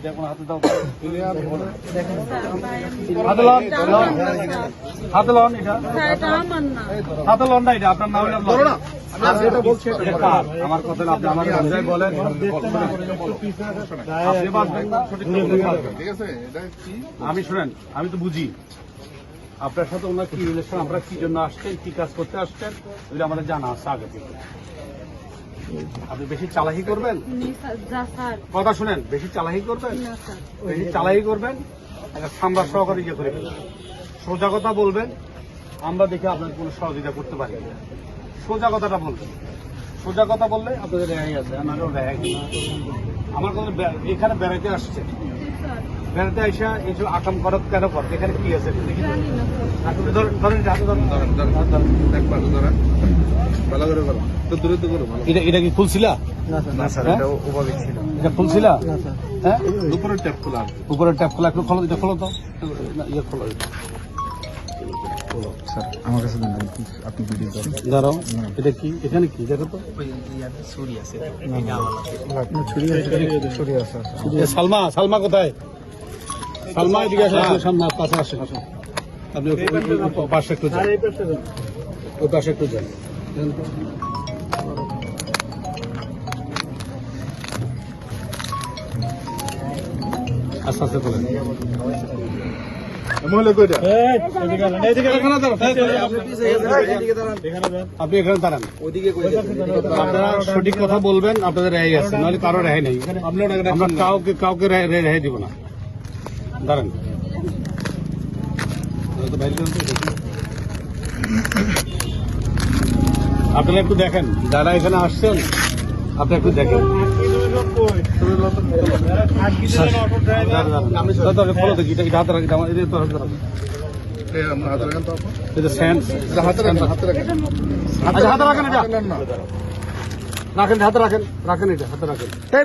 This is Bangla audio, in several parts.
এখন হাতে দাও, হাতে লন, হাতে লন, এটা হাতে লন না, এটা আপনার না হলে আমার কথা আপনি আমার অনুযায়ী বলেন, আপনি বাঁচবেন না, আমি শুনেন, আমি তো বুঝি আপনার সাথে ওনার কি রিলেশন, আমরা কি জন্য আসছেন, কি কাজ করতে আসছেন, ওইটা আমাদের জানা আছে আগে থেকে। আপনি বেশি চালাকি করবেন, কথা শুনেন, বেশি চালাকি করবেন, বেশি চালাকি করবেন, একটা সাম্রাজ সহকারে ইয়ে করে ফেলবেন। সোজা কথা বলবেন, আমরা দেখে আপনার কোনো সহযোগিতা করতে পারি। সোজা কথাটা বলবেন, সোজা কথা বললে আপনাদের রেহাই আছে, আমারও রেহাই। আমার কথা এখানে বেড়াইতে আসছে, বেড়াতে আসা এইসব আকাম করত কেন কর, এখানে কি আছে দেখি। এটা কি খুলছিলা? এটা খুলছিলা? হ্যাঁ, উপরের ট্যাপ খোলা, উপরের ট্যাপ খোলা, একটু খোলো, এটা খোলো তো, ইয়ে খোলো। আমার কাছে আপনি ভিডিও করেন, দাঁড়াও, এটা কি, এখানে কি দেখো তো, সালমা, সালমা কোথায়? সালমা এদিকে আসেন, সামনে পাশে আসেন, আপনি পাশে একটু যান, ওই পাশে একটু যান, আস্তে আস্তে বলেন। আপনি এখানে দাঁড়ান, আপনারা সঠিক কথা বলবেন, আপনাদের রেহাই আছে, নাহলে কারো রেহাই নেই। আমরা কাউকে কাউকে রেহাই দিব না। দাঁড়ান, আপনারা একটু দেখেন, যারা এখানে আসছেন আপনি একটু দেখেন।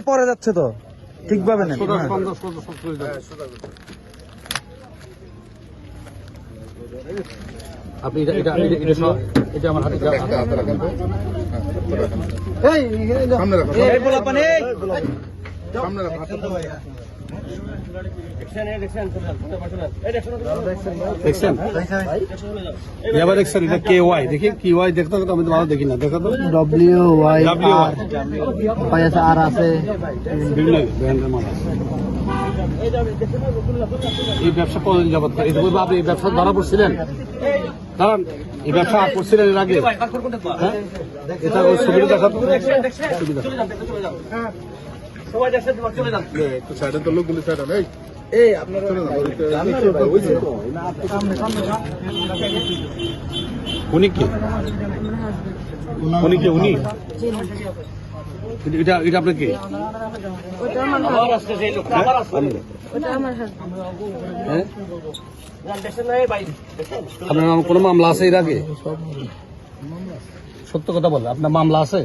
পরে যাচ্ছে তো ঠিকভাবে নেন। আপনি এটা আমার হাতে রাখেন। দেখছেন এটা কে ওয়াই, দেখি কি ওয়াই দেখতে আমি তো ভালো দেখি না, দেখো তো WY আর আছে, বিভিন্ন ব্র্যান্ডের মাল আছে। এই ব্যবসা কতদিন যাবত করে? এই আপনি এই ব্যবসা ধরা পড়ছিলেন? দাঁড়ান, এই ব্যবসা করছিলেন এর আগে? হ্যাঁ, এটা সুবিধা দেখা তো সুবিধা। উনি কে? উনি কে? উনি এটা এটা আপনার কে? আপনার নাম কোনো মামলা আছে এর আগে? সত্য কথা বলেন, আপনার মামলা আছে?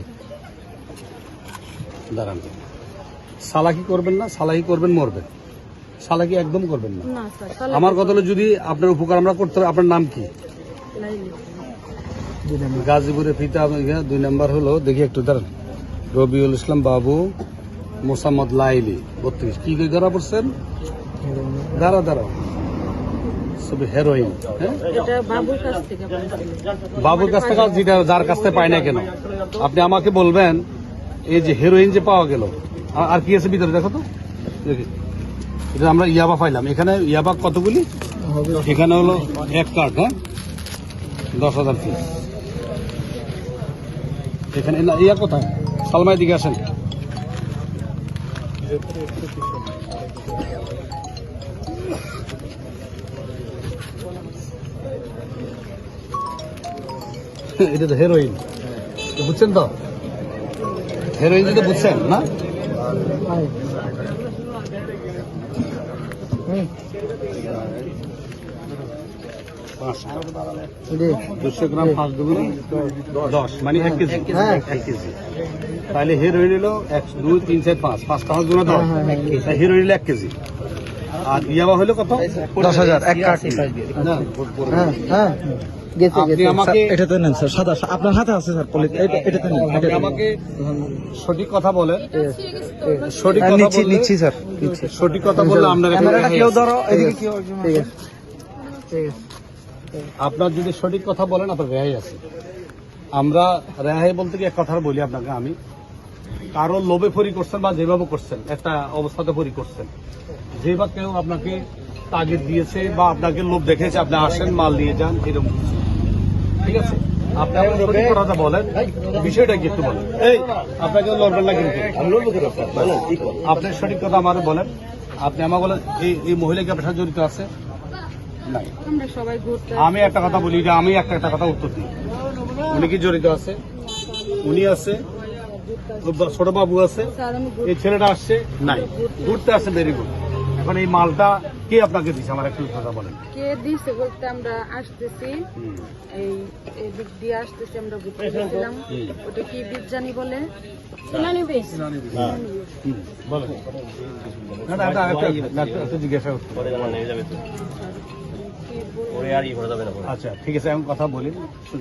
দাঁড়ান, সালাকি করবেন না, সালাকি করবেন মরবেন, সালাকি একদম করবেন না। আমার কথা হলো যদি আপনার উপকার আমরা করতে হবে। আপনার নাম কি? গাজীপুরে ফিতা 2 নম্বর হলো, দেখি একটু দাঁড়ান, রবিউল ইসলাম বাবু, মোসাম্মদ লাইলি 32। কি ধরা পড়ছেন? দাঁড়াও হেরোইন। হ্যাঁ, বাবুর কাছ থেকে, যেটা যার কাছ থেকে পায় না কেন, আপনি আমাকে বলবেন এই যে হেরোইন যে পাওয়া গেল, আর কি আছে ভিতরে দেখো তো, দেখি। এটা আমরা ইয়াবা পাইলাম, এখানে ইয়াবা কতগুলি? এখানে হলো 1 কার্ড, হ্যাঁ, 10,000 পিস। এখানে ইয়া কোথায়? সালমাই দিকে আসেন। এটা তো হেরোইন, বুঝছেন তো? হেরোইন যদি বুঝছেন না, 200 গ্রাম 5 দুগুণ 10, মানে 1 কেজি। 1 কেজি তাহলে হেরোইন হলো 1 2 3 4 5, 5 টাকা গুণ 10, হেরোইন হলো 1 কেজি। আর ইয়াবা হলো কত? 10,000 এক কার্ড। গেছে আপনি গেছে আমাকে এটাতে নেন স্যার সাদা আপনার হাতে আছে স্যার এটাতে নেন আপনি আমাকে সঠিক কথা বলেন, সঠিক হ্যাঁ, কথা নিচ্ছি বললে নিচ্ছি স্যার নিচ্ছি সঠিক কথা বললে আপনার এখানে ক্যামেরাটা রেহাই কেউ আছে। ধরো এদিকে কেউ ঠিক আছে ঠিক আছে আপনার যদি সঠিক কথা বলেন আপনার রেহাই আছে। আমরা রেহাই বলতে কি এক কথা বলি আপনাকে, আমি কারো লোভে ফরি করছেন বা যেভাবে করছেন একটা অবস্থাতে ফরি করছেন, যেভাবে কেউ আপনাকে তাগিদ দিয়েছে বা আপনাকে লোভ দেখেছে আপনি আসেন মাল নিয়ে যান এরকম কিছু। ঠিক আছে, আপনি আমার সঠিক কথাটা বলেন, বিষয়টা কি একটু বলেন। এই আপনাকে লড়বেন না কিন্তু, আপনি সঠিক কথা আমার বলেন। আপনি আমার বলেন এই মহিলা কি আপনার সাথে জড়িত আছে? নাই। আমরা সবাই ঘুরতে আমি একটা কথা বলি, যে আমি একটা কথা উত্তর দিই। উনি কি জড়িত আছে? উনি আছে, ছোট বাবু আছে, স্যার আমি এই ছেলেটা আসছে নাই, ঘুরতে আসছে, ভেরি গুড। এখন এই মালটা কে আপনাকে দিচ্ছে আমার একটু কথা বলেন। কে দিছে বলতে আমরা আসতেছি এই এই দিক দিয়ে আসতেছি, আমরা ঘুরতে গেছিলাম। ওটা কি বিজ্ঞানী বলে সোনালী বেশ বলেন না, না, একটা জিজ্ঞাসা করতে। আচ্ছা ঠিক আছে, এখন কথা বলি।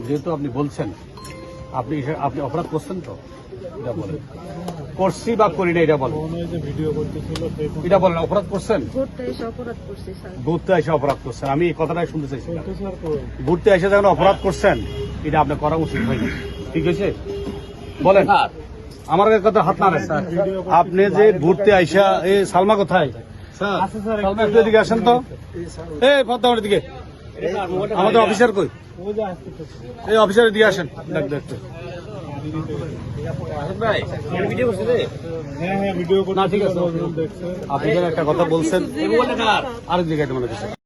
যেহেতু আপনি বলছেন আপনি আপনি অপরাধ করছেন, তো এটা বলেন করছি বা করি না, এটা বলেন। এটা বলেন অপরাধ করছেন? ঘুরতে এসে অপরাধ করছি স্যার। ঘুরতে এসে অপরাধ করছেন, আমি এই কথাটাই শুনতে চাইছি। ঘুরতে এসে যখন অপরাধ করছেন এটা আপনার করা উচিত হয়নি, ঠিক আছে? বলেন। আমার কথা হাত না স্যার, আপনি যে ঘুরতে আইসা এই সালমা কোথায়? স্যার সালমা একটু এদিকে আসেন তো। এই পদ্মাবতীর দিকে আমাদের অফিসার কই? এই অফিসার দিয়ে আসেন। দেখতে না, ঠিক আছে। আপনি যেন একটা কথা বলছেন আরেক জায়গায় মনে হচ্ছে।